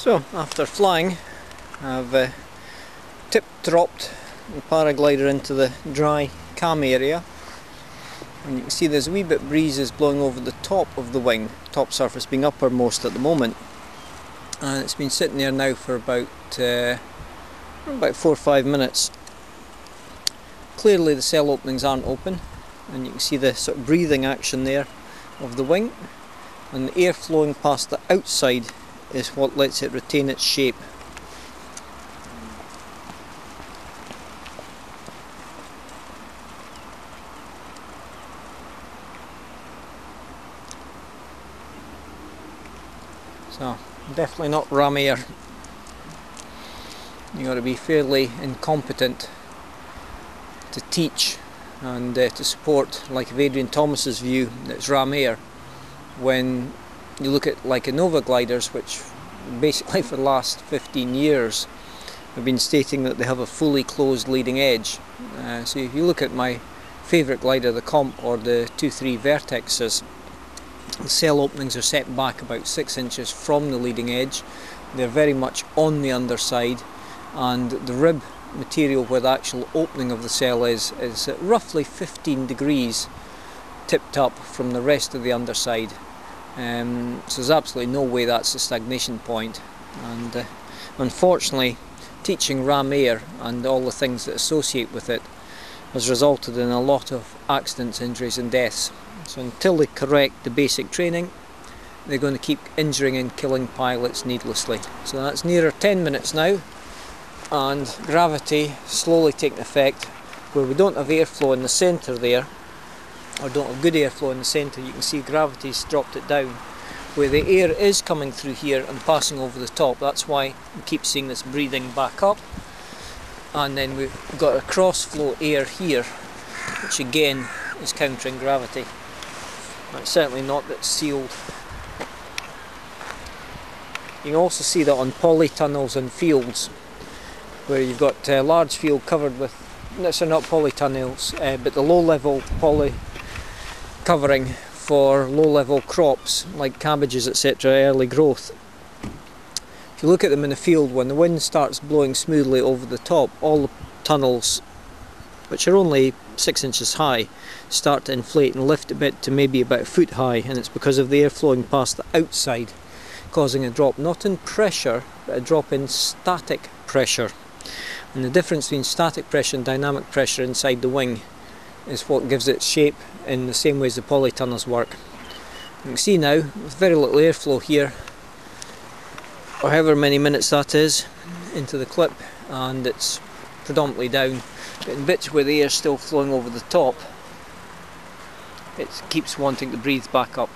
So after flying, I've tip-dropped the paraglider into the dry cam area, and you can see there's a wee bit breezes blowing over the top of the wing, top surface being uppermost at the moment, and it's been sitting there now for about 4 or 5 minutes. Clearly the cell openings aren't open, and you can see the sort of breathing action there of the wing, and the air flowing past the outside is what lets it retain its shape. So definitely not ram air. You got to be fairly incompetent to teach and to support, like Adrian Thomas's view, that it's ram air, when you look at like Innova gliders, which basically for the last 15 years have been stating that they have a fully closed leading edge. So if you look at my favourite glider, the Comp or the 2-3 Vertexes, the cell openings are set back about 6 inches from the leading edge. They're very much on the underside, and the rib material where the actual opening of the cell is at roughly 15 degrees tipped up from the rest of the underside. So there's absolutely no way that's the stagnation point, and unfortunately teaching ram air and all the things that associate with it has resulted in a lot of accidents, injuries and deaths. So until they correct the basic training, they're going to keep injuring and killing pilots needlessly. So that's nearer 10 minutes now, and gravity slowly taking effect. Where we don't have airflow in the centre there, or don't have good airflow in the centre, you can see gravity's dropped it down. Where the air is coming through here and passing over the top, that's why we keep seeing this breathing back up. And then we've got a cross flow air here, which again is countering gravity. It's certainly not that it's sealed. You can also see that on polytunnels and fields, where you've got a large field covered with, these are not polytunnels, but the low-level poly covering for low-level crops like cabbages, etc., early growth. If you look at them in the field, when the wind starts blowing smoothly over the top, all the tunnels, which are only 6 inches high, start to inflate and lift a bit to maybe about a foot high, and it's because of the air flowing past the outside, causing a drop not in pressure, but a drop in static pressure. And the difference between static pressure and dynamic pressure inside the wing is what gives it shape in the same way as the polytunnels work. You can see now, with very little airflow here, or however many minutes that is, into the clip, and it's predominantly down, but in bits where the air is still flowing over the top, it keeps wanting to breathe back up.